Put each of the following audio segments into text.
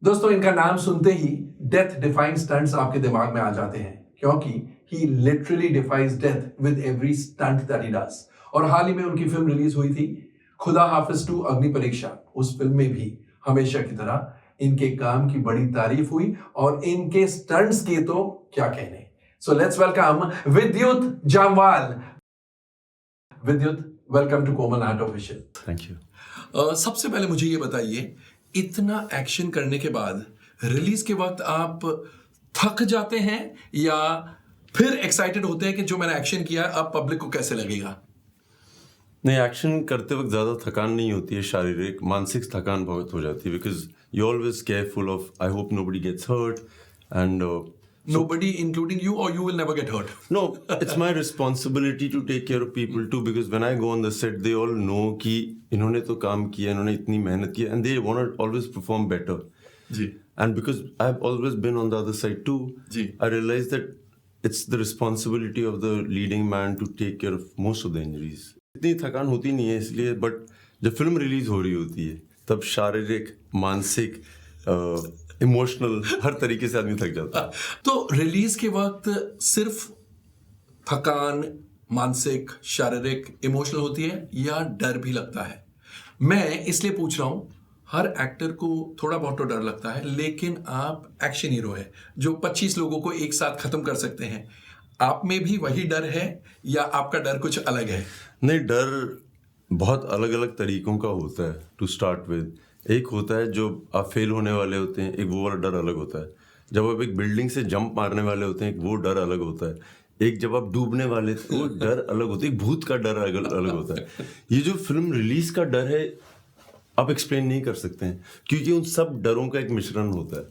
दोस्तों, इनका नाम सुनते ही डेथ डिफाइंग स्टंट्स आपके दिमाग में आ जाते हैं, क्योंकि he literally defies death with every stunt that he does. और हाल ही में उनकी फिल्म रिलीज हुई थी, खुदा हाफिज 2 अग्नि परीक्षा। उस फिल्म में भी हमेशा की तरह इनके काम की बड़ी तारीफ हुई और इनके स्टंट्स की तो क्या कहने। So let's welcome Vidyut Jammwal. Vidyut, welcome to Komal art official. Thank you. सबसे पहले मुझे ये बताइए, इतना एक्शन करने के बाद रिलीज के वक्त आप थक जाते हैं या फिर एक्साइटेड होते हैं कि जो मैंने एक्शन किया अब पब्लिक को कैसे लगेगा? नहीं, एक्शन करते वक्त ज़्यादा थकान नहीं होती है, शारीरिक मानसिक थकान बहुत हो जाती है, because you always careful of I hope nobody gets hurt and Nobody including you, or you will never get hurt? no, it's my responsibility to take care of people too, because when I go on the set they all know कि इन्होंने तो काम किया, इन्होंने इतनी मेहनत की, and they want to always perform better. Ji And because I've always been on the other side too, ji I realized that it's the responsibility of the leading man to take care of most of the injuries. इतनी थकान होती नहीं है इसलिए, but जब film release हो रही होती है तब शारीरिक, मानसिक, इमोशनल हर तरीके से आदमी थक जाता है। तो रिलीज के वक्त सिर्फ थकान मानसिक, शारीरिक, इमोशनल होती है या डर भी लगता है? मैं इसलिए पूछ रहा हूं, हर एक्टर को थोड़ा बहुत तो डर लगता है, लेकिन आप एक्शन हीरो है जो 25 लोगों को एक साथ खत्म कर सकते हैं। आप में भी वही डर है या आपका डर कुछ अलग है? नहीं, डर बहुत अलग अलग तरीकों का होता है। टू स्टार्ट विद, एक होता है जो आप फेल होने वाले होते हैं, एक वो वाला डर अलग होता है। जब आप एक बिल्डिंग से जंप मारने वाले होते हैं, एक वो डर अलग होता है। एक जब आप डूबने वाले थे, वो डर अलग होता है। एक भूत का डर अलग होता है। ये जो फिल्म रिलीज का डर है, आप एक्सप्लेन नहीं कर सकते हैं, क्योंकि उन सब डरों का एक मिश्रण होता है।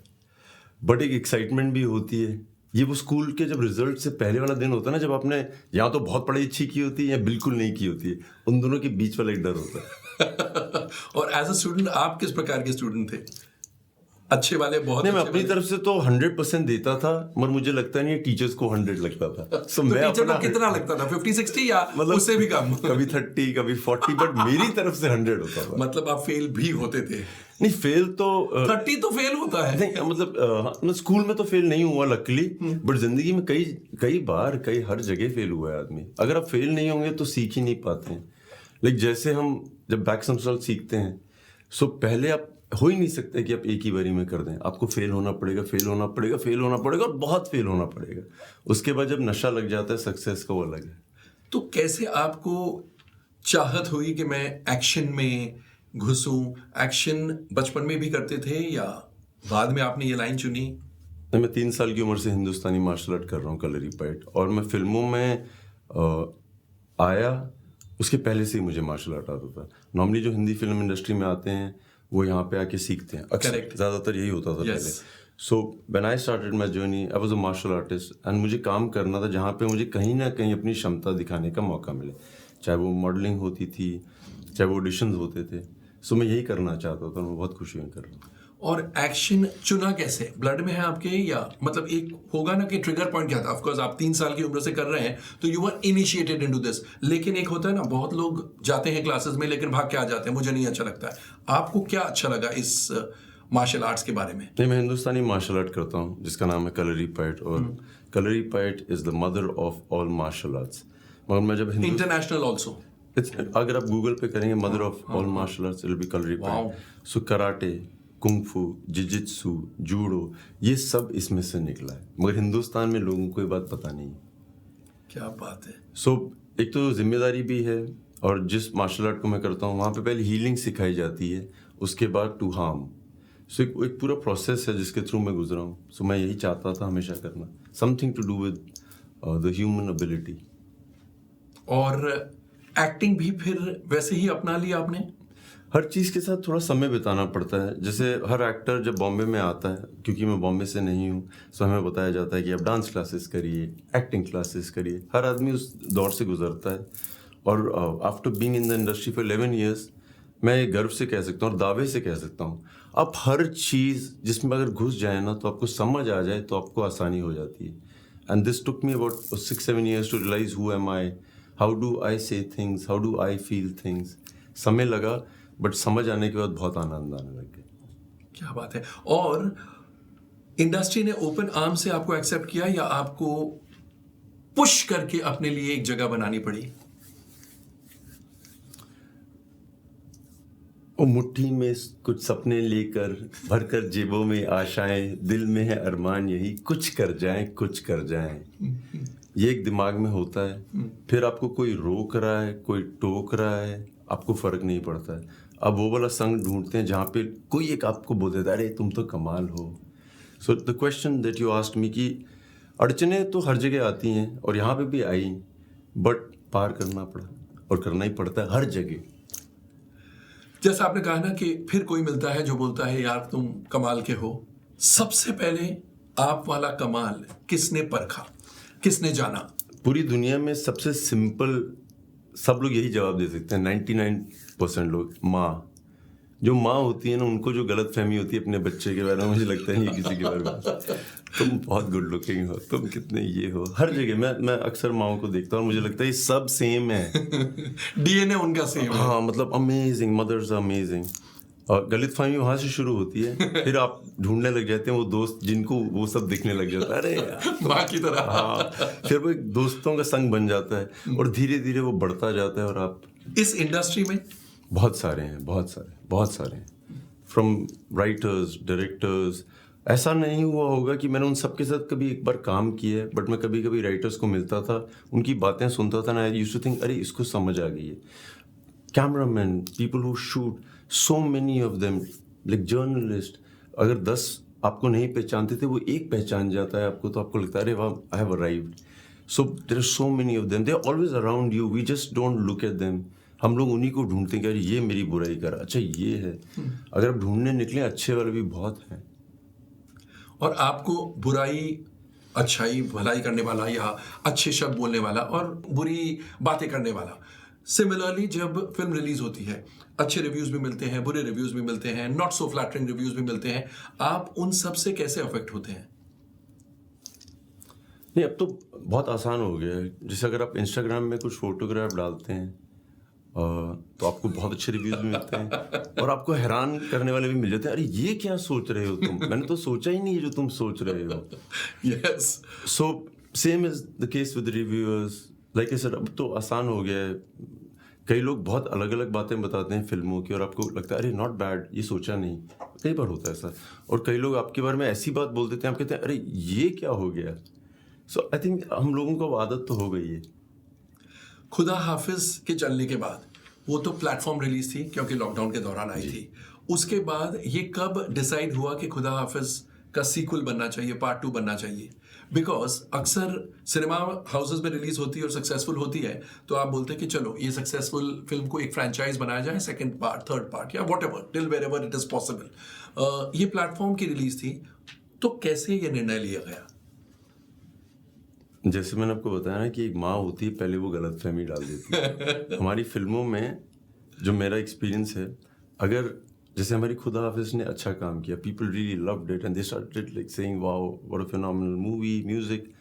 बट एक एक्साइटमेंट भी होती है। ये वो स्कूल के जब रिजल्ट से पहले वाला दिन होता है ना, जब आपने या तो बहुत पढ़ाई अच्छी की होती है या बिल्कुल नहीं की होती है, उन दोनों के बीच वाला एक डर होता है। और एज अ स्टूडेंट आप किस प्रकार के स्टूडेंट थे? अच्छे वाले? बहुत नहीं, मैं अच्छे अपनी वाले? तरफ से तो 100% देता था, मगर मुझे लगता नहीं टीचर्स को 100 लगता था। तो टीचर को कितना लगता था? 50-60 या मतलब उससे भी कम? कभी 30, कभी 40, बट मेरी तरफ से 100 होता था। मतलब आप फेल भी होते थे? नहीं, फेल तो 30 तो फेल होता है। नहीं, मतलब स्कूल में तो फेल नहीं हुआ लकीली, बट जिंदगी में कई बार हर जगह फेल हुआ है आदमी। अगर आप फेल नहीं होंगे तो सीख ही नहीं पाते हैं। लाइक जैसे हम जब बैक समसॉल्व सीखते हैं, सो पहले आप हो ही नहीं सकते कि आप एक ही बारी में कर दें। आपको फेल होना पड़ेगा, फेल होना पड़ेगा, फेल होना पड़ेगा और बहुत फेल होना पड़ेगा। उसके बाद जब नशा लग जाता है सक्सेस का, वो अलग है। तो कैसे आपको चाहत हुई कि मैं एक्शन में घुसूं? एक्शन बचपन में भी करते थे या बाद में आपने ये लाइन चुनी? मैं 3 साल की उम्र से हिंदुस्तानी मार्शल आर्ट कर रहा हूँ, कलरीपयट्ट, और मैं फिल्मों में आया उसके पहले से ही मुझे मार्शल आर्ट आता था। नॉर्मली जो हिंदी फिल्म इंडस्ट्री में आते हैं वो यहाँ पे आके सीखते हैं, अक्सर ज़्यादातर यही होता था पहले। So when I started my journey, I was a martial artist and मुझे काम करना था जहाँ पे मुझे कहीं ना कहीं अपनी क्षमता दिखाने का मौका मिले, चाहे वो मॉडलिंग होती थी, चाहे वो ऑडिशंस होते थे। सो मैं यही करना चाहता था, मैं बहुत खुशी में कर रहा हूँ। और एक्शन चुना कैसे? ब्लड में है आपके, या मतलब एक होगा ना कि ट्रिगर पॉइंट क्या था? ऑफ कोर्स आप 3 साल की उम्र से कर रहे हैं तो you were initiated into this, लेकिन एक होता है ना, बहुत लोग जाते हैं क्लासेस में लेकिन भाग के आ जाते हैं, मुझे नहीं अच्छा लगता है। आपको क्या अच्छा लगा इस मार्शल आर्ट्स के बारे में? नहीं, मैं हिंदुस्तानी मार्शल आर्ट करता हूँ जिसका नाम है कलरीपयट्ट, और Kalaripayattu is the mother of all martial arts. मगर मैं जब इंटरनेशनल ऑल्सो, अगर आप गूगल पे करेंगे mother of all martial arts, it will be Kalaripayattu. So karate, kung fu, jujitsu, judo, ये सब इसमें से निकला है, मगर हिंदुस्तान में लोगों को ये बात पता नहीं है। क्या बात है। सो एक तो जिम्मेदारी भी है, और जिस मार्शल आर्ट को मैं करता हूँ वहाँ पे पहले हीलिंग सिखाई जाती है, उसके बाद टू हार्म। सो एक पूरा प्रोसेस है जिसके थ्रू मैं गुजरा हूँ। सो मैं यही चाहता था हमेशा करना, something to do with the human ability. और एक्टिंग भी फिर वैसे ही अपना लिया आपने? हर चीज़ के साथ थोड़ा समय बिताना पड़ता है। जैसे हर एक्टर जब बॉम्बे में आता है, क्योंकि मैं बॉम्बे से नहीं हूँ, सो हमें बताया जाता है कि आप डांस क्लासेस करिए, एक्टिंग क्लासेस करिए। हर आदमी उस दौर से गुजरता है, और after being in the industry for 11 years, मैं गर्व से कह सकता हूँ और दावे से कह सकता हूँ, आप हर चीज़ जिसमें अगर घुस जाए ना, तो आपको समझ आ जाए तो आपको आसानी हो जाती है। And this took me about 6-7 years to realise who am I, how do I say things, how do I feel things. समय लगा, बट समझ आने के बाद बहुत आनंद आने लग गया। क्या बात है। और इंडस्ट्री ने ओपन आर्म से आपको एक्सेप्ट किया या आपको पुश करके अपने लिए एक जगह बनानी पड़ी? वो मुट्ठी में कुछ सपने लेकर भरकर जेबों में आशाएं, दिल में है अरमान यही कुछ कर जाएं, कुछ कर जाएं। ये एक दिमाग में होता है, फिर आपको कोई रोक रहा है, कोई टोक रहा है, आपको फर्क नहीं पड़ता है। अब वो वाला संग ढूंढते हैं जहाँ पे कोई एक आपको बोल देता है अरे तुम तो कमाल हो। So the question that you asked me कि अड़चने तो हर जगह आती हैं और यहाँ पे भी आई, बट पार करना पड़ा और करना ही पड़ता है हर जगह। जैसा आपने कहा ना कि फिर कोई मिलता है जो बोलता है यार तुम कमाल के हो। सबसे पहले आप वाला कमाल किसने परखा, किसने जाना? पूरी दुनिया में सबसे सिंपल सब लोग यही जवाब दे सकते हैं, 99% लोग, माँ। जो माँ होती है ना, उनको जो गलत फहमी होती है अपने बच्चे के बारे में, मुझे लगता नहीं किसी के बारे में। तुम बहुत गुड लुकिंग हो, तुम कितने ये हो, हर जगह मैं अक्सर माँओं को देखता हूँ और मुझे लगता है ये सब सेम है। डीएनए उनका सेम है। हाँ, मतलब अमेजिंग, मदर्स अमेजिंग। और गलत फहमी वहाँ से शुरू होती है, फिर आप ढूंढने लग जाते हैं वो दोस्त जिनको वो सब दिखने लग जाता है, अरे यार माँ की तरह। हाँ, फिर वो एक दोस्तों का संग बन जाता है और धीरे धीरे वो बढ़ता जाता है। और आप इस इंडस्ट्री में बहुत सारे हैं, बहुत सारे हैं, फ्रॉम राइटर्स, डायरेक्टर्स। ऐसा नहीं हुआ होगा कि मैंने उन सब के साथ कभी एक बार काम किया है, बट मैं कभी कभी राइटर्स को मिलता था, उनकी बातें सुनता था ना, आई यूज्ड टू थिंक अरे इसको समझ आ गई है। Cameraman, people who shoot, so many of them, like journalist, अगर 10 आपको नहीं पहचानते थे, वो एक पहचान जाता है आपको, तो आपको लगता है अरे वाह, I have arrived. So there are so many of them, they are always around you, we just don't look at them. हम लोग उन्हीं को ढूंढते हैं कि अरे ये मेरी बुराई कर, अच्छा ये है। अगर आप ढूंढने निकले, अच्छे वाले भी बहुत हैं। और आपको बुराई, अच्छाई, भलाई करने वाला या अच्छे शब्द बोलने वाला और बुरी बातें करने वाला, सिमिलरली जब फिल्म रिलीज होती है, अच्छे रिव्यूज भी मिलते हैं, बुरे रिव्यूज भी मिलते हैं, नॉट सो फ्लैटरिंग रिव्यूज भी मिलते हैं, आप उन सब से कैसे अफेक्ट होते हैं? नहीं, अब तो बहुत आसान हो गया है। जैसे अगर आप इंस्टाग्राम में कुछ फोटोग्राफ डालते हैं तो आपको बहुत अच्छे रिव्यूज भी मिलते हैं और आपको हैरान करने वाले भी मिल जाते हैं, अरे ये क्या सोच रहे हो तुम, मैंने तो सोचा ही नहीं है जो तुम सोच रहे हो। Yes. So same is the case with reviewers. Like I said, अब तो आसान हो गया है। कई लोग बहुत अलग अलग बातें बताते हैं फिल्मों की और आपको लगता है अरे नॉट बैड, ये सोचा नहीं। कई बार होता है ऐसा। और कई लोग आपके बारे में ऐसी बात बोल देते हैं, आप कहते हैं अरे ये क्या हो गया। सो आई थिंक हम लोगों को आदत तो हो गई है। खुदा हाफिज के चलने के बाद, वो तो प्लेटफॉर्म रिलीज थी क्योंकि लॉकडाउन के दौरान आई थी, उसके बाद ये कब डिसाइड हुआ कि खुदा हाफिज का सीक्वल बनना चाहिए, पार्ट 2 बनना चाहिए? बिकॉज अक्सर सिनेमा हाउसेस में रिलीज होती है और सक्सेसफुल होती है तो आप बोलते हैं कि चलो ये सक्सेसफुल फिल्म को एक फ्रेंचाइज बनाया जाए, सेकंड पार्ट, थर्ड पार्ट या whatever, till wherever it is possible. ये प्लेटफॉर्म की रिलीज थी, तो कैसे ये निर्णय लिया गया? जैसे मैंने आपको बताया ना कि एक माँ होती है, पहले वो गलत फहमी डाल देती है। हमारी फिल्मों में जो मेरा एक्सपीरियंस है, अगर जैसे हमारी खुदा हाफिज ने अच्छा काम किया, people really loved it and they started like saying wow what a phenomenal movie, music,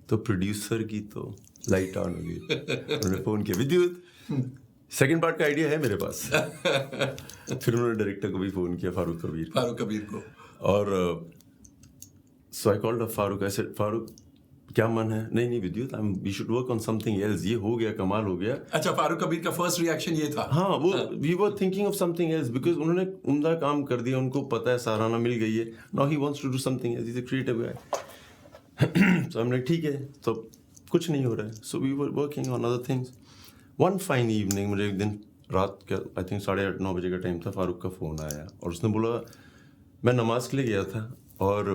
तो प्रोड्यूसर की तो लाइट ऑन हो गई। उन्होंने फोन किया, विद्युत सेकंड पार्ट का आइडिया है मेरे पास। फिर उन्होंने डायरेक्टर को भी फोन किया, फारूक कबीर को। और so I called Farooq, I said Farooq क्या मन है? नहीं Vidyut, we should work on something else. ये हो गया, कमाल हो गया। अच्छा, फारूक कबीर का फर्स्ट रिएक्शन ये था? हाँ, वो we were thinking of something else because उन्होंने उम्दा काम कर दिया, उनको पता है सराहना मिल गई है। Now he wants to do something else, he is a creative guy. So हमने ठीक है, तो कुछ नहीं हो रहा है, so we were working on other things. One fine evening, मुझे एक दिन रात का आई थिंक 8:30-9 बजे का टाइम था, फारूक का फ़ोन आया और उसने बोला, मैं नमाज के लिए गया था और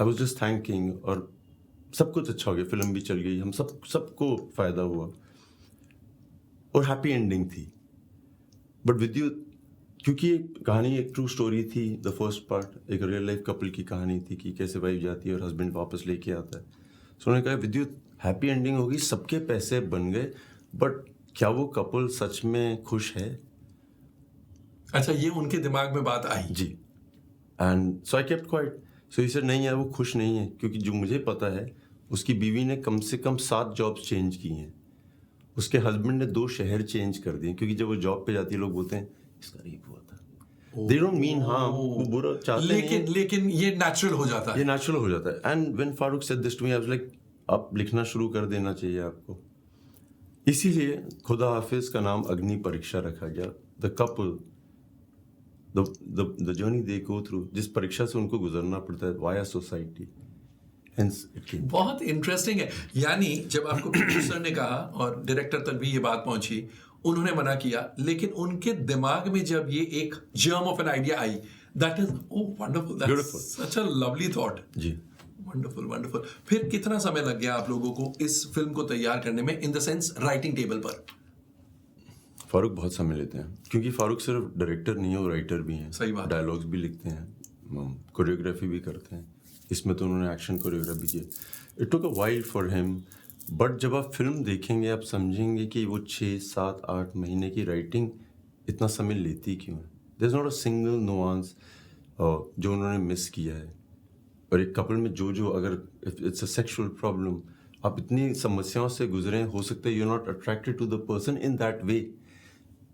आई वाज जस्ट थैंकिंग, और सब कुछ अच्छा हो गया, फिल्म भी चल गई, हम सबको फ़ायदा हुआ और हैप्पी एंडिंग थी। बट विद्युत, क्योंकि कहानी एक ट्रू स्टोरी थी, द फर्स्ट पार्ट एक रियल लाइफ कपल की कहानी थी कि कैसे वाइफ जाती है और हस्बैंड वापस लेके आता है। सो उन्होंने कहा, विद्युत हैप्पी एंडिंग होगी, सबके पैसे बन गए, बट क्या वो कपल सच में खुश है? अच्छा, ये उनके दिमाग में बात आई? जी। And so I kept quiet. So he said, नहीं यार, वो खुश नहीं है, क्योंकि जो मुझे पता है उसकी बीवी ने कम से कम 7 जॉब्स चेंज की हैं, उसके हस्बैंड ने 2 शहर चेंज कर दिए, क्योंकि जब वो जॉब पे जाती है लोग बोलते हैं इसका रेप हुआ था। दे डोंट मीन हार्म, वो बुरा चाहते नहीं, लेकिन ये नेचुरल हो जाता ये है। नेचुरल हो जाता है। And when Farooq said this to me I was like, आप लिखना शुरू कर देना चाहिए आपको। इसीलिए खुदा हाफिज का नाम अग्नि परीक्षा रखा गया। The couple, the journey they go through, जिस परीक्षा से उनको गुजरना पड़ता है via society, hence it came. बहुत इंटरेस्टिंग है। यानी जब आपको प्रोड्यूसर ने कहा और डायरेक्टर तक भी ये बात पहुंची, उन्होंने मना किया, लेकिन उनके दिमाग में जब ये एक germ of an idea that, is इज वंडरफुल, Beautiful. Such a lovely thought. जी, वंडरफुल वंडरफुल। फिर कितना समय लग गया आप लोगों को इस फिल्म को तैयार करने में, in the sense writing table पर? फारूक बहुत समय लेते हैं, क्योंकि फारूक सिर्फ डायरेक्टर नहीं है, वो राइटर भी हैं। सही बात। डायलॉग्स भी लिखते हैं, कोरियोग्राफी भी करते हैं। इसमें तो उन्होंने एक्शन कोरियोग्राफी की। It took a while for him, but जब आप फिल्म देखेंगे आप समझेंगे कि वो 6, 7, 8 महीने की राइटिंग इतना समय लेती क्यों है। There is not a single nuance जो उन्होंने मिस किया है। और एक कपल में जो अगर इट्स अ सेक्सुअल प्रॉब्लम, आप इतनी समस्याओं से गुजरे, हो सकता है you are not attracted to the person in that way.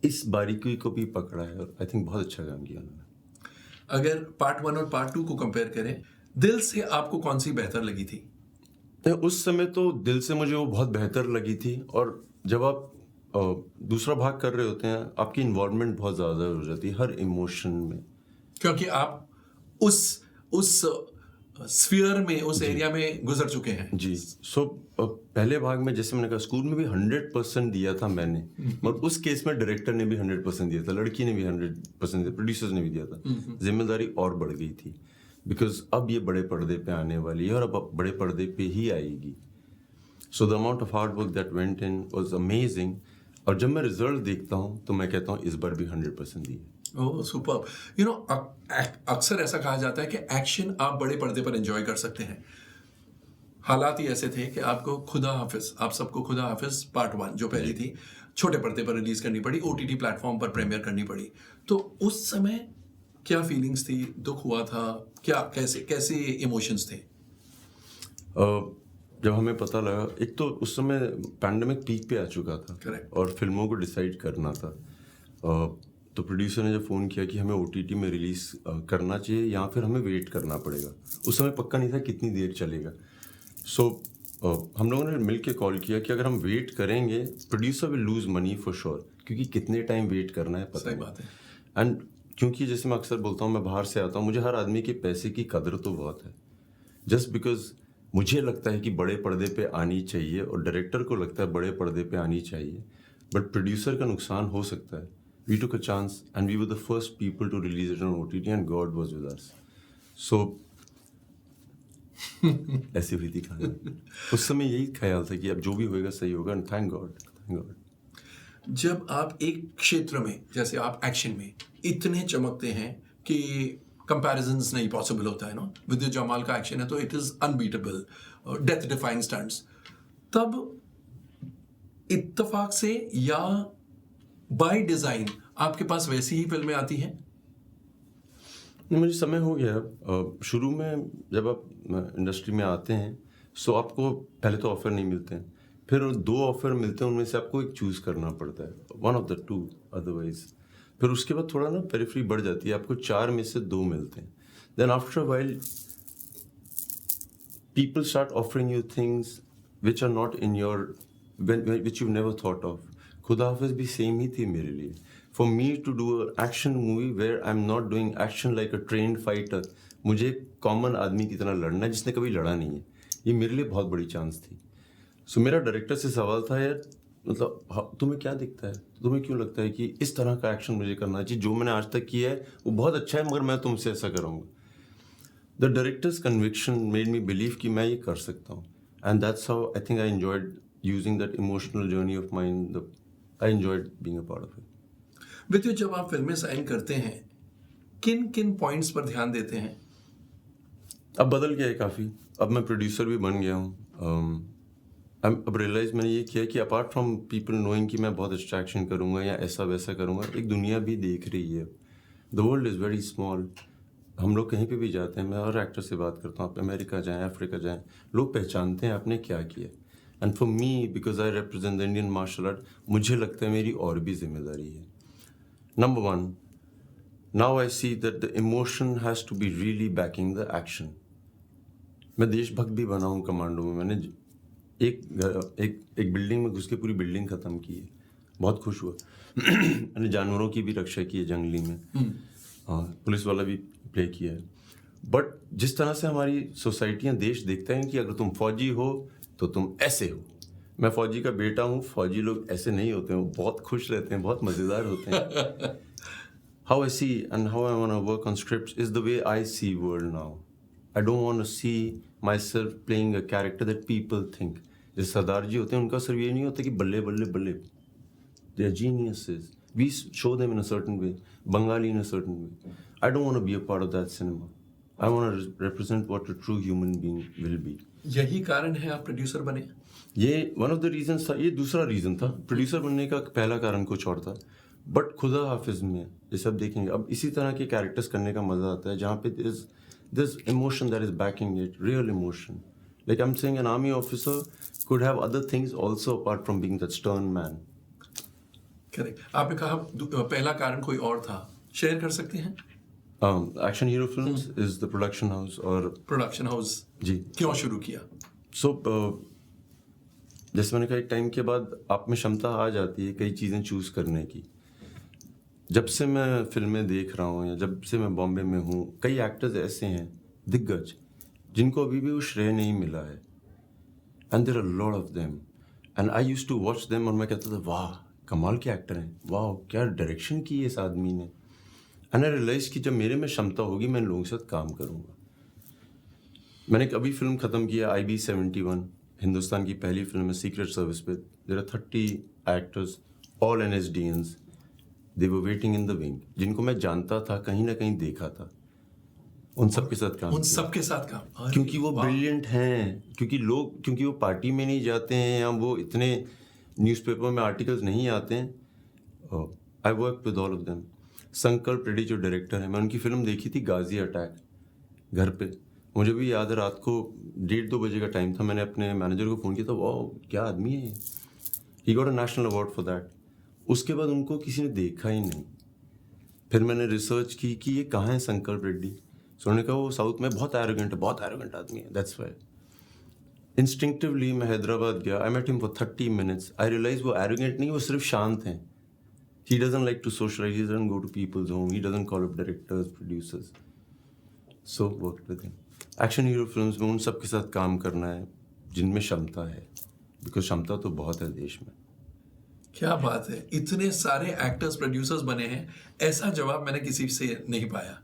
इस बारीकी को भी पकड़ा है और आई थिंक बहुत अच्छा काम किया उन्होंने। अगर पार्ट 1 और पार्ट 2 को कंपेयर करें, दिल से आपको कौन सी बेहतर लगी थी? उस समय तो दिल से मुझे वो बहुत बेहतर लगी थी। और जब आप दूसरा भाग कर रहे होते हैं, आपकी इन्वॉल्वमेंट बहुत ज़्यादा हो जाती है हर इमोशन में, क्योंकि आप उस स्फीयर में, उस एरिया में गुजर चुके हैं। जी। सो पहले भाग में जैसे मैंने कहा, स्कूल में भी 100% दिया था मैंने, मगर उस केस में डायरेक्टर ने भी 100% दिया था, लड़की ने भी 100% दिया, प्रोड्यूसर्स ने भी दिया था। जिम्मेदारी और बढ़ गई थी, बिकॉज अब ये बड़े पर्दे पे आने वाली है और अब बड़े पर्दे पे ही आएगी। So the amount of hard work that went in was amazing. और जब मैं रिजल्ट देखता हूँ तो मैं कहता हूँ इस बार भी 100% दिए। ओह सुपर्ब। यू नो, अक्सर ऐसा कहा जाता है कि एक्शन आप बड़े पर्दे पर एंजॉय कर सकते हैं। हालात ही ऐसे थे कि आपको खुदा हाफिज, आप सबको खुदा हाफिज पार्ट 1 जो पहली थी, छोटे पर्दे पर रिलीज करनी पड़ी, OTT प्लेटफॉर्म पर प्रीमियर करनी पड़ी। तो उस समय क्या फीलिंग्स थी, दुख हुआ था क्या, कैसे इमोशंस थे? जब हमें पता लगा, एक तो उस समय पैंडेमिक पीक पे आ चुका था। Correct. और फिल्मों को डिसाइड करना था। तो प्रोड्यूसर ने जब फ़ोन किया कि हमें OTT में रिलीज़ करना चाहिए या फिर हमें वेट करना पड़ेगा, उस समय पक्का नहीं था कितनी देर चलेगा। सो हम लोगों ने मिल के कॉल किया कि अगर हम वेट करेंगे, producer will lose money for sure, क्योंकि कितने टाइम वेट करना है पता सही नहीं। बात है। एंड क्योंकि जैसे मैं अक्सर बोलता हूँ, मैं बाहर से आता हूँ, मुझे हर आदमी के पैसे की कदर तो बहुत है। जस्ट बिकॉज मुझे लगता है कि बड़े पर्दे पे आनी चाहिए और डायरेक्टर को लगता है बड़े पर्दे पे आनी चाहिए, बट प्रोड्यूसर का नुकसान हो सकता है। We took a chance and we were the first people to release it on OTT and God was with us. So ऐसी हुई थी कहानी। उस समय यही ख्याल था कि अब जो भी होएगा सही होगा, and thank God, thank God. जब आप एक क्षेत्र में, जैसे आप एक्शन में इतने चमकते हैं कि कंपैरिजंस नहीं पॉसिबल होता है ना, विद्युत जमाल का एक्शन है तो it is unbeatable, death defying stunts, तब इत्तेफाक से या बाय डिजाइन आपके पास वैसी ही फिल्में आती हैं? मुझे समय हो गया। शुरू में जब आप इंडस्ट्री में आते हैं, सो आपको पहले तो ऑफर नहीं मिलते हैं, फिर 2 ऑफर मिलते हैं, उनमें से आपको एक चूज करना पड़ता है, वन ऑफ द 2 अदरवाइज। फिर उसके बाद थोड़ा ना पेरिफरी बढ़ जाती है, आपको 4 में से 2 मिलते हैं। Then after a while people start offering you things which are not in your, which you never thought of. Khuda Haafiz भी सेम ही थी मेरे लिए। For me to do action movie where I am not doing action like a trained fighter, मुझे common आदमी की तरह लड़ना है जिसने कभी लड़ा नहीं है, ये मेरे लिए बहुत बड़ी चांस थी। सो मेरा डायरेक्टर से सवाल था, यार मतलब तुम्हें क्या दिखता है, तुम्हें क्यों लगता है कि इस तरह का एक्शन मुझे करना चाहिए, जो मैंने आज तक किया है वो बहुत अच्छा है मगर मैं तुमसे ऐसा करूँगा। The directors conviction made me believe कि मैं ये कर सकता हूँ, and that's how I think I enjoyed using that emotional journey of mine. I enjoyed being a part of it. विद्युत, जब आप फिल्में साइन करते हैं, किन किन पॉइंट्स पर ध्यान देते हैं? अब बदल गया है काफ़ी, अब मैं प्रोड्यूसर भी बन गया हूँ। अब रियलाइज मैंने ये किया कि अपार्ट फ्रॉम पीपल नोइंग कि मैं बहुत एक्सट्रैक्शन करूँगा या ऐसा वैसा करूँगा, एक दुनिया भी देख रही है। The world is very small. हम लोग कहीं पे भी जाते हैं, मैं हर एक्टर से बात करता हूँ, आप अमेरिका जाएँ, अफ्रीका जाएँ, लोग पहचानते हैं आपने क्या किया। And for me, because I represent the Indian martial art, मुझे लगता है मेरी और भी जिम्मेदारी है। Number 1, now I see that the emotion has to be really backing the action. मैं देशभक्त भी बना हूँ कमांडो में. मैंने एक बिल्डिंग में घुस के पूरी बिल्डिंग ख़त्म की है. बहुत खुश हुआ. मैंने जानवरों की भी रक्षा की है जंगली में. हाँ, पुलिस वाला भी प्ले किया है. बट जिस तरह से हमारी सोसाइटियाँ देश देखते हैं कि अगर तुम फौजी हो तो तुम ऐसे हो. मैं फौजी का बेटा हूँ. फौजी लोग ऐसे नहीं होते हैं. वो बहुत खुश रहते हैं, बहुत मज़ेदार होते हैं. How I see and how I want to work on scripts is the way I see world now. I don't want to see myself playing a character that people think. जैसे सरदार जी होते हैं, उनका सिर्फ ये नहीं होता कि बल्ले बल्ले बल्ले. They are geniuses. We show them in a certain way. Bengali in a certain way. I don't want to be a part of that cinema. I want to represent what a true human being will be. यही कारण है आप producer बने? ये one of the reasons था. ये दूसरा reason था. प्रोड्यूसर बनने का पहला कारण कुछ और था. बट खुदा हाफिज में ये सब देखेंगे. अब इसी तरह के कैरेक्टर्स करने का मज़ा आता है जहाँ पे this emotion that is banking it, real emotion. Like I am saying an army officer could have other things also apart from being that stern man. Correct. आपने कहा पहला कारण कोई और था, शेयर कर सकते हैं? Action hero films is the production house. और प्रोडक्शन हाउस जी क्यों शुरू किया? सो जैसे मैंने कहा, एक टाइम के बाद आप में क्षमता आ जाती है कई चीज़ें चूज़ करने की. जब से मैं फिल्में देख रहा हूँ या जब से मैं बॉम्बे में हूँ, कई एक्टर्स ऐसे हैं दिग्गज जिनको अभी भी वो श्रेय नहीं मिला है. And there are lot of them and I used to watch them. और मैं कहता था वाह कमाल के एक्टर हैं, वाह क्या डायरेक्शन की है इस आदमी ने. एंड आई रियलाइज कि जब मेरे में क्षमता होगी मैं इन लोगों के साथ काम करूँगा. मैंने अभी फिल्म ख़त्म किया IB-71, हिंदुस्तान की पहली फिल्म है सीक्रेट सर्विस पे. There are 30 actors, all NSDNs. They were waiting in the wing. जिनको मैं जानता था, कहीं ना कहीं देखा था, उन सब के साथ काम. उन सब के साथ काम. क्योंकि वो ब्रिलियंट हैं. क्योंकि वो पार्टी में नहीं जाते हैं या वो इतने न्यूज़पेपर में आर्टिकल्स नहीं आते हैं. I work with all of them. संकल्प रेड्डी जो डायरेक्टर है, मैं उनकी फिल्म देखी थी गाजी अटैक घर पे. मुझे भी याद है रात को 1:30-2 बजे का टाइम था. मैंने अपने मैनेजर को फ़ोन किया था. वाह क्या आदमी है. He got a national award for that. उसके बाद उनको किसी ने देखा ही नहीं. फिर मैंने रिसर्च की कि ये कहाँ है संकल्प रेड्डी. सो उन्होंने कहा वो साउथ में बहुत एरोगेंट आदमी है. दैट्स वाई इंस्टिंक्टिवली मैं हैदराबाद गया. I met him for 30 minutes. I realise वो एरोगेंट नहीं, वो सिर्फ शांत हैं. He doesn't like to socialise, he doesn't go to people's home, he doesn't call up directors, producers. So work with him. Action hero films में उन सब के साथ काम करना है जिनमें क्षमता है, बिकॉज क्षमता तो बहुत है देश में. क्या बात है. इतने सारे एक्टर्स प्रोड्यूसर्स बने हैं, ऐसा जवाब मैंने किसी से नहीं पाया.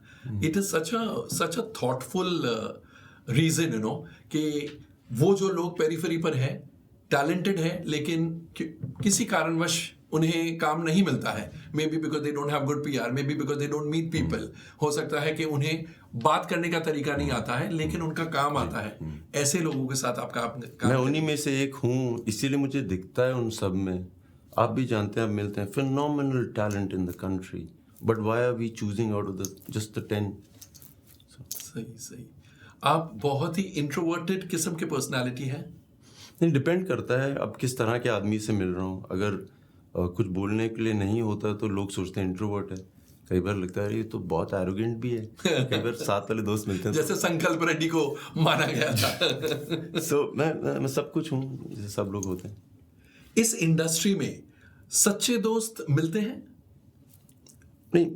It is such a thoughtful reason, you know, कि वो जो लोग पेरिफेरी पर हैं, टैलेंटेड हैं, लेकिन किसी कारणवश उन्हें काम नहीं मिलता है. Maybe because they don't have good PR, maybe because they don't meet people. हो सकता है कि उन्हें बात करने का तरीका नहीं आता है, लेकिन उनका काम आता है. ऐसे लोगों के साथ आपका काम. मैं उन्हीं में से एक हूँ, इसीलिए मुझे दिखता है उन सब में. आप भी जानते हैं, आप मिलते हैं. phenomenal talent in the country, but why are we choosing out of just the 10? सही. आप बहुत ही इंट्रोवर्टेड किस्म के पर्सनालिटी हैं. नहीं, डिपेंड करता है अब किस तरह के आदमी से मिल रहा हूँ. अगर कुछ बोलने के लिए नहीं होता तो लोग सोचते हैं इंट्रोवर्ट है. कई बार लगता है ये तो बहुत एरोगेंट भी है. कई बार साथ वाले दोस्त मिलते हैं जैसे संकल्प रेड्डी को माना गया था. सो मैं सब कुछ हूँ जैसे सब लोग होते हैं. इस इंडस्ट्री में सच्चे दोस्त मिलते हैं? नहीं,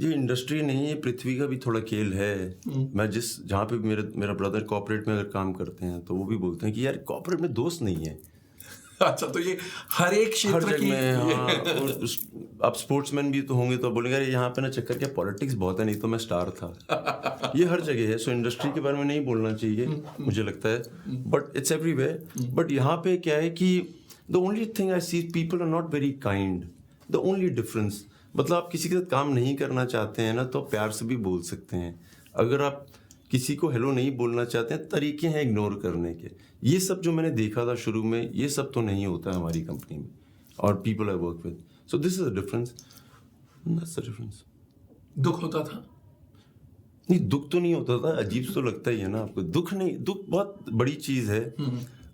ये इंडस्ट्री नहीं है, पृथ्वी का भी थोड़ा खेल है. मैं जहाँ पे मेरा ब्रदर कॉर्पोरेट में अगर काम करते हैं तो वो भी बोलते हैं कि यार कॉर्पोरेट में दोस्त नहीं है. अच्छा, तो ये हर एक क्षेत्र की. हाँ, आप स्पोर्ट्समैन भी तो होंगे तो बोलेंगे अरे यहाँ पे ना चक्कर क्या पॉलिटिक्स बहुत है, नहीं तो मैं स्टार था. ये हर जगह है. सो इंडस्ट्री के बारे में नहीं बोलना चाहिए मुझे लगता है, बट इट्स एवरीवेयर. बट यहाँ पे क्या है कि the only thing I see, people are not very kind. The only difference, मतलब आप किसी के साथ काम नहीं करना चाहते हैं ना तो प्यार से भी बोल सकते हैं. अगर आप किसी को हेलो नहीं बोलना चाहते हैं, तरीके हैं इग्नोर करने के. ये सब जो मैंने देखा था शुरू में, ये सब तो नहीं होता है हमारी कंपनी में और people I work with. So this is the difference. That's the difference. दुख होता था? नहीं, दुख तो नहीं होता था. अजीब तो लगता ही है ना आपको. दुख नहीं, दुख बहुत बड़ी चीज़ है.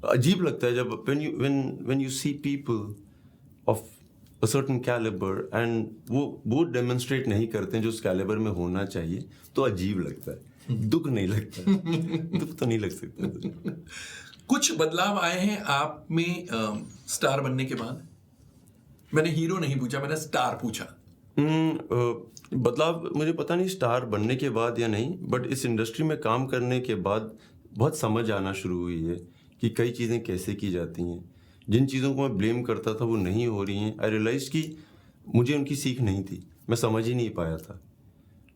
अजीब लगता है जब when you see people of a certain caliber and वो डेमोन्स्ट्रेट नहीं करते हैं जो उस कैलिबर में होना चाहिए, तो अजीब लगता है, दुख नहीं लगता दुख तो नहीं लग सकता। कुछ बदलाव आए हैं आप में स्टार बनने के बाद? मैंने हीरो नहीं पूछा, मैंने स्टार पूछा। बदलाव मुझे पता नहीं स्टार बनने के बाद या नहीं, बट इस इंडस्ट्री में काम करने के बाद बहुत समझ आना शुरू हुई है कि कई चीज़ें कैसे की जाती हैं। जिन चीज़ों को मैं ब्लेम करता था वो नहीं हो रही हैं। आई रियलाइज कि मुझे उनकी सीख नहीं थी, मैं समझ ही नहीं पाया था।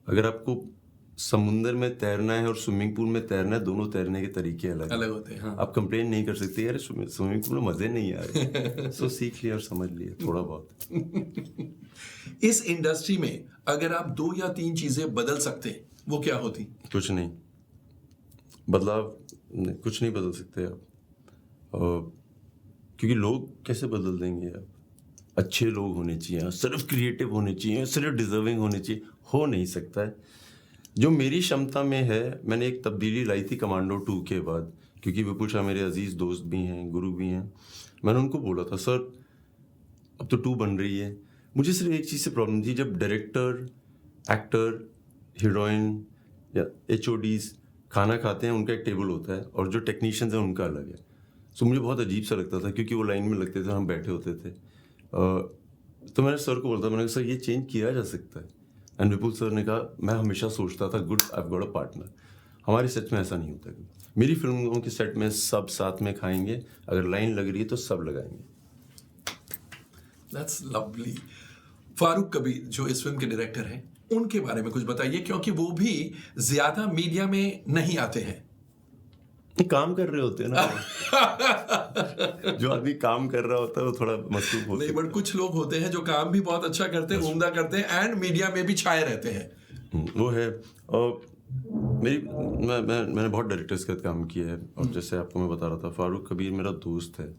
अगर आपको समुंदर में तैरना है और स्विमिंग पूल में तैरना है, दोनों तैरने के तरीके अलग होते हैं। हाँ। आप कंप्लेन नहीं कर सकते यार स्विमिंग पूल में मज़े नहीं आ रहे सो सीख लिया और समझ लिया थोड़ा बहुत। इस इंडस्ट्री में अगर आप 2 या 3 चीजें बदल सकते, वो क्या होती? कुछ नहीं, बदलाव कुछ नहीं बदल सकते आप, क्योंकि लोग कैसे बदल देंगे आप? अच्छे लोग होने चाहिए, सिर्फ क्रिएटिव होने चाहिए, सिर्फ डिजर्विंग होने चाहिए, हो नहीं सकता है। जो मेरी क्षमता में है, मैंने एक तब्दीली लाई थी कमांडो 2 के बाद, क्योंकि विपुल शाह मेरे अजीज़ दोस्त भी हैं, गुरु भी हैं। मैंने उनको बोला था सर अब तो 2 बन रही है, मुझे सिर्फ एक चीज़ से प्रॉब्लम थी, जब डायरेक्टर, एक्टर, हीरोइन या HODs खाना खाते हैं उनका एक टेबल होता है और जो टेक्नीशियंस हैं उनका अलग है। सो मुझे बहुत अजीब सा लगता था क्योंकि वो लाइन में लगते थे, हम बैठे होते थे। तो मैंने सर को बोलता, मैंने कहा सर ये चेंज किया जा सकता है। एंड विपुल सर ने कहा मैं हमेशा सोचता था good I have got a partner. हमारे सेट में ऐसा नहीं होता है। मेरी फिल्मों के सेट में सब साथ में खाएंगे, अगर लाइन लग रही है तो सब लगाएंगे। That's lovely. फारूक कबीर जो इस फिल्म के डायरेक्टर हैं, उनके बारे में कुछ बताइए, क्योंकि वो भी ज्यादा मीडिया में नहीं आते हैं। काम कर रहे होते हैं ना जो आदमी काम कर रहा होता है वो थोड़ा मसरूफ होता है। नहीं, बट कुछ लोग होते हैं जो काम भी बहुत अच्छा करते हैं, उम्दा करते हैं एंड मीडिया में भी छाए रहते हैं। वो है। और मैंने बहुत डायरेक्टर्स के साथ काम किया है, और जैसे आपको मैं बता रहा था, फारूक कबीर मेरा दोस्त है।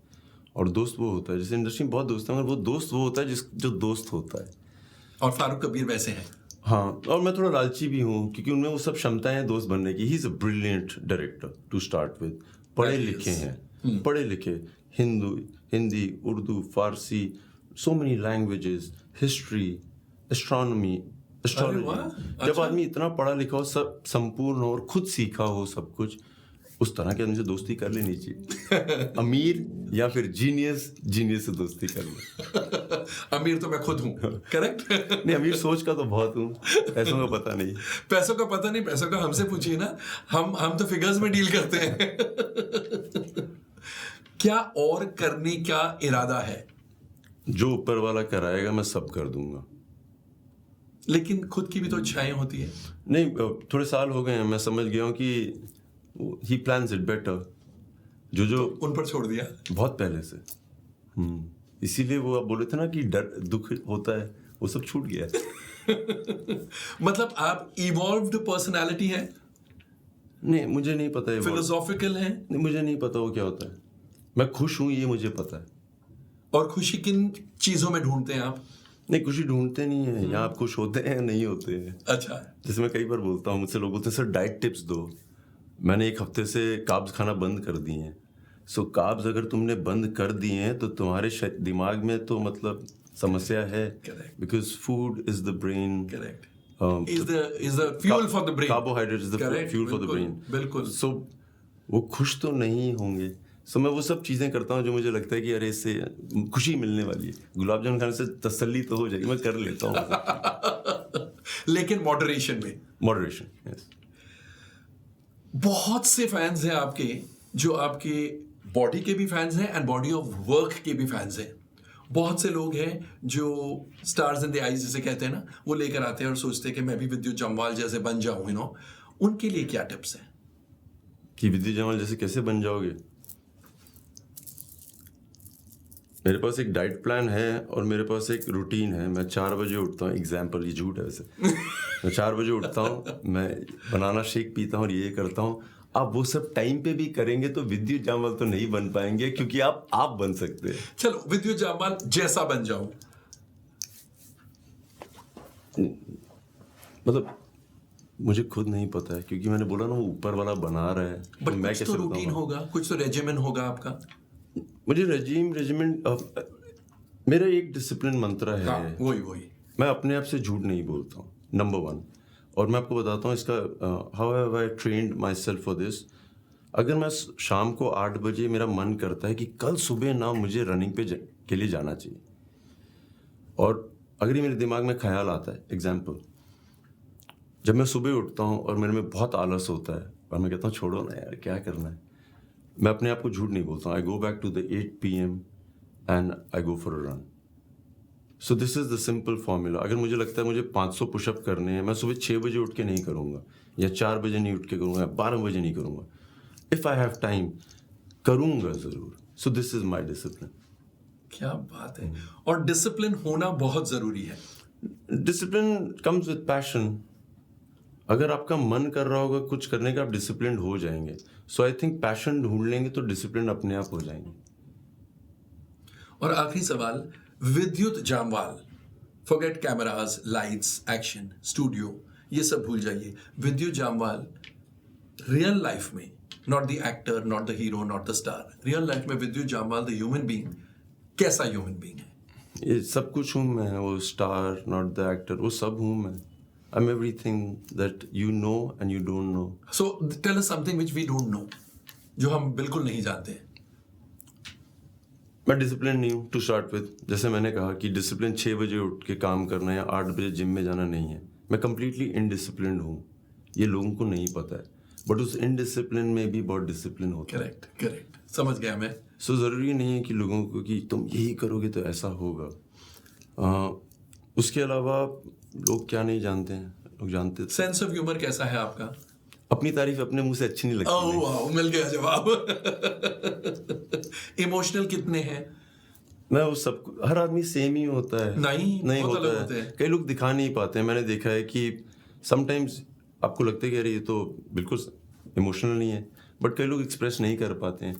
और दोस्त वो होता है, जैसे इंडस्ट्री में बहुत दोस्त हैं, मगर वो दोस्त वो होता है जो दोस्त होता है। और फारूक कबीर वैसे हैं। हाँ, और मैं थोड़ा लालची भी हूँ क्योंकि उनमें वो सब क्षमताएं हैं दोस्त बनने की। He is a brilliant director to start with. पढ़े लिखे हैं, पढ़े लिखे, Hindi, Urdu, Farsi, so many languages, history, astronomy, astrology. जब आदमी इतना पढ़ा लिखा हो, सब संपूर्ण हो और खुद सीखा हो सब कुछ, उस तरह के आदमी से दोस्ती कर लेनी चाहिए। अमीर या फिर जीनियस से दोस्ती कर लो। अमीर तो मैं खुद हूँ, करेक्ट? नहीं, अमीर सोच का तो बहुत हूँ, पैसों का पता नहीं। पैसों का पता नहीं, पैसों का हमसे पूछिए ना, हम तो फिगर्स में डील करते हैं। क्या और करने का इरादा है? जो ऊपर वाला कराएगा मैं सब कर दूंगा। लेकिन खुद की भी तो इच्छाएं होती है। नहीं, थोड़े साल हो गए हैं, मैं समझ गया हूँ कि ही प्लान्स इट बेटर। जो उन पर छोड़ दिया बहुत पहले से। इसीलिए वो आप बोले थे ना कि डर दुख होता है, वो सब छूट गया। मतलब आप इवॉल्व्ड पर्सनालिटी है? नहीं, मुझे नहीं पता है। फिलोसॉफिकल है? नहीं, मुझे नहीं पता वो क्या होता है। मैं खुश हूँ ये मुझे पता है। और खुशी किन चीजों में ढूंढते हैं आप? नहीं, खुशी ढूंढते नहीं है। यहाँ आप खुश होते हैं नहीं होते हैं। अच्छा। जैसे मैं कई बार बोलता हूँ, मुझसे लोग बोलते हैं सर डाइट टिप्स दो। मैंने 1 हफ्ते से कार्ब्स खाना बंद कर दिए हैं। सो कार्ब्स अगर तुमने बंद कर दिए हैं तो तुम्हारे दिमाग में तो मतलब समस्या है। Because food is the brain. Correct. is the fuel for the brain. Carbohydrate is the fuel for the brain. बिल्कुल। So वो खुश तो नहीं होंगे। So मैं वो सब चीज़ें करता हूँ जो मुझे लगता है कि अरे इससे खुशी मिलने वाली है। गुलाब जामुन खाने से तसल्ली तो हो जाएगी, मैं कर लेता हूँ। लेकिन मॉडरेशन में। Moderation, yes. बहुत से फैंस हैं आपके, जो आपके बॉडी के भी फैंस हैं एंड बॉडी ऑफ वर्क के भी फैंस हैं। बहुत से लोग हैं जो स्टार्स इन द आईज जिसे कहते हैं ना, वो लेकर आते हैं और सोचते हैं कि मैं भी विद्युत जम्वाल जैसे बन जाऊं, यू नो। उनके लिए क्या टिप्स हैं? कि विद्युत जम्वाल जैसे कैसे बन जाओगे? मेरे पास एक डाइट प्लान है और मेरे पास एक रूटीन है। मैं 4 बजे उठता हूँ, एग्जाम्पल ये झूठ है वैसे। मैं 4 बजे उठता हूँ, मैं बनाना शेक पीता हूँ और ये करता हूँ। आप वो सब टाइम पे भी करेंगे तो विद्युत जामवाल तो नहीं बन पाएंगे, क्योंकि आप बन सकते हैं। चलो विद्युत जामवाल जैसा बन जाऊं, मतलब मुझे खुद नहीं पता है, क्योंकि मैंने बोला ना वो ऊपर वाला बना रहा है। बट मैं कुछ कैसे तो रूटीन होगा, कुछ तो रेजिमेंट होगा आपका। मुझे रेजिमेंट मेरा एक डिसिप्लिन मंत्र है, हाँ, वही मैं अपने आप से झूठ नहीं बोलता हूँ, नंबर 1। और मैं आपको बताता हूँ इसका how have I trained myself for this. अगर मैं शाम को 8 बजे मेरा मन करता है कि कल सुबह ना मुझे रनिंग के लिए जाना चाहिए, और अगर ये मेरे दिमाग में ख्याल आता है, एग्जाम्पल, जब मैं सुबह उठता हूँ और मेरे में बहुत आलस होता है और मैं कहता हूँ छोड़ो ना यार, क्या करना है, मैं अपने आप को झूठ नहीं बोलता हूँ। I go back to the 8 PM and I go for a run. So this is the simple formula. अगर मुझे लगता है मुझे 500 पुशअप करने हैं, मैं सुबह 6 बजे उठ के नहीं करूँगा, या 4 बजे नहीं उठ के करूँगा, या 12 बजे नहीं करूँगा। इफ़ आई हैव टाइम करूँगा ज़रूर। सो दिस इज़ माई डिसिप्लिन। क्या बात है। और डिसिप्लिन होना बहुत जरूरी है। Discipline comes with passion. अगर आपका मन कर रहा होगा कुछ करने का, आप डिसिप्लिन हो जाएंगे। सो आई थिंक पैशन ढूंढ लेंगे तो डिसिप्लिन अपने आप हो जाएंगे। और आखिरी सवाल, Vidyut Jammwal, forget cameras, lights, action, studio, ये सब भूल जाइए। विद्युत जामवाल रियल लाइफ में, not the actor, not the hero, not the star, real life में Vidyut Jammwal the human being कैसा ह्यूमन बीइंग है? ये सब कुछ हूँ मैं, वो स्टार, नॉट द एक्टर, वो सब हूँ मैं। I am everything that you know and you don't know. So tell us something which we don't know, जो हम बिल्कुल नहीं जानते हैं। मैं डिसिप्लिन नहीं हूँ टू स्टार्ट विद। जैसे मैंने कहा कि डिसिप्लिन 6 बजे उठ के काम करना या 8 बजे जिम में जाना नहीं है। मैं कंप्लीटली इनडिसिप्लिन्ड हूँ, ये लोगों को नहीं पता है, बट उस इनडिसिप्लिन में भी बहुत डिसिप्लिन होता है। करेक्ट, समझ गया मैं। सो ज़रूरी नहीं है कि लोगों को कि तुम यही करोगे तो ऐसा होगा। उसके अलावा लोग क्या नहीं जानते हैं, लोग जानते थे। सेंस ऑफ ह्यूमर कैसा है आपका? अपनी तारीफ अपने मुंह से अच्छी नहीं लगती। ओह वाह, मिल गया जवाब। इमोशनल कितने हैं? मैं वो सब, हर आदमी सेम ही होता है। नहीं बहुत अलग होते है। हैं। कई लोग दिखा नहीं पाते हैं। मैंने देखा है कि समटाइम्स आपको लगता है कि अरे ये तो बिल्कुल इमोशनल नहीं है, बट कई लोग एक्सप्रेस नहीं कर पाते हैं।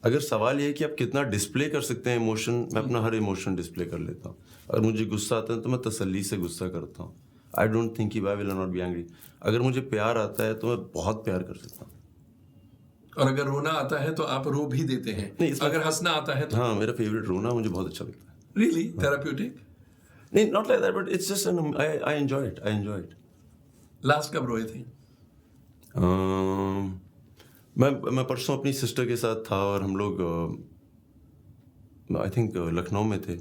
अगर सवाल ये है कि आप कितना डिस्प्ले कर सकते हैं इमोशन, मैं अपना हर इमोशन डिस्प्ले कर लेता हूँ। अगर मुझे गुस्सा आता है तो मैं तसल्ली से गुस्सा करता हूँ। I don't think I will not be angry. अगर मुझे प्यार आता है तो मैं बहुत प्यार कर सकता हूँ। और अगर रोना आता है तो आप रो भी देते हैं। नहीं, अगर हंसना आता है तो? हाँ, मेरा फेवरेट रोना, मुझे बहुत अच्छा लगता है। Really therapeutic? नहीं, not like that, but it's just I enjoy it. Last कब रोए थे? मैं परसों अपनी सिस्टर के साथ था और हम लोग आई थिंक लखनऊ में थे,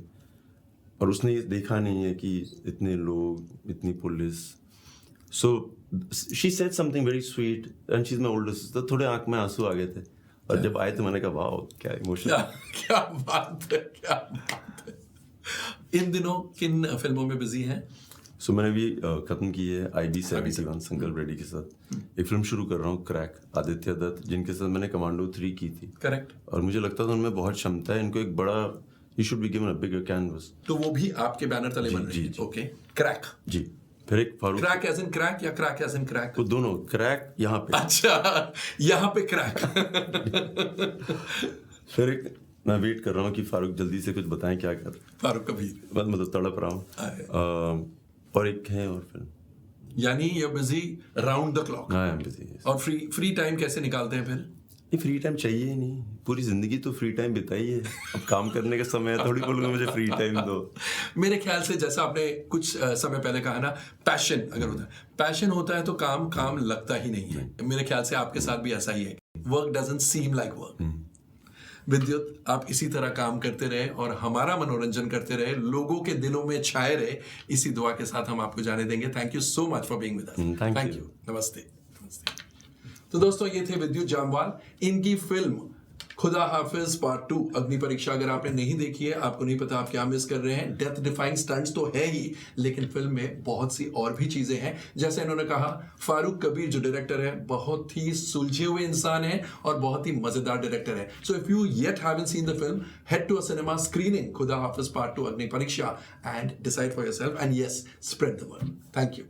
और उसने ये देखा नहीं है कि इतने लोग, इतनी police. So she said something very sweet and she is my older sister. थोड़े आंख में आंसू आ गए थे, और जब आए तो मैंने कहा वाह क्या इमोशन। क्या बात है, क्या बात है। इन दिनों किन फिल्मों में बिजी हैं? सो मैंने भी खत्म की है IB 71 संकल्प रेड्डी के साथ। एक फिल्म शुरू कर रहा हूँ, क्रैक, आदित्य दत्त, जिनके साथ मैंने कमांडो 3 की थी। करेक्ट। और मुझे लगता था उनमें बहुत क्षमता है, इनको एक बड़ा, you should be given a bigger canvas. तो वो भी आपके बैनर तले बन रही है? Okay, Crack. जी। फिर एक Farooq, Crack as in Crack या क्रैक एज इन क्रैक? वो दोनों, क्रैक यहाँ पे। अच्छा, यहाँ पे क्रैक। फिर एक, मैं वेट कर रहा हूँ कि फारूक जल्दी से कुछ बताएं क्या कर। फारूक कबीर। मतलब तड़प रहा हूँ। और एक है और फिल्म। यानी you busy round the clock. I am busy. और फ्री टाइम कैसे निकालते हैं फिर? ये फ्री टाइम चाहिए ही नहीं, पूरी जिंदगी तो फ्री टाइम बिताई है। अब काम करने का समय है, थोड़ी बोलूंगा मुझे फ्री टाइम दो। मेरे ख्याल से जैसा आपने कुछ समय पहले कहा ना, पैशन अगर होता है, पैशन होता है तो काम लगता ही नहीं है। मेरे ख्याल से आपके साथ भी ऐसा ही है। Work doesn't seem like work. विद्युत, आप इसी तरह काम करते रहे और हमारा मनोरंजन करते रहे, लोगों के दिलों में छाए रहे, इसी दुआ के साथ हम आपको जाने देंगे। Thank you so much for being with us. Thank you. नमस्ते। तो दोस्तों, ये थे विद्युत जामवाल। इनकी फिल्म खुदा हाफिज पार्ट 2 अग्नि परीक्षा अगर आपने नहीं देखी है, आपको नहीं पता आप क्या मिस कर रहे हैं। डेथ डिफाइंग स्टंट्स तो है ही, लेकिन फिल्म में बहुत सी और भी चीजें हैं। जैसे इन्होंने कहा, फारूक कबीर जो डायरेक्टर है, बहुत ही सुलझे हुए इंसान है और बहुत ही मजेदार डायरेक्टर है। So if you yet haven't seen the film, head to a cinema screening Khuda Haafiz part 2 Agni Pariksha and decide for yourself, and yes, spread the word. Thank you.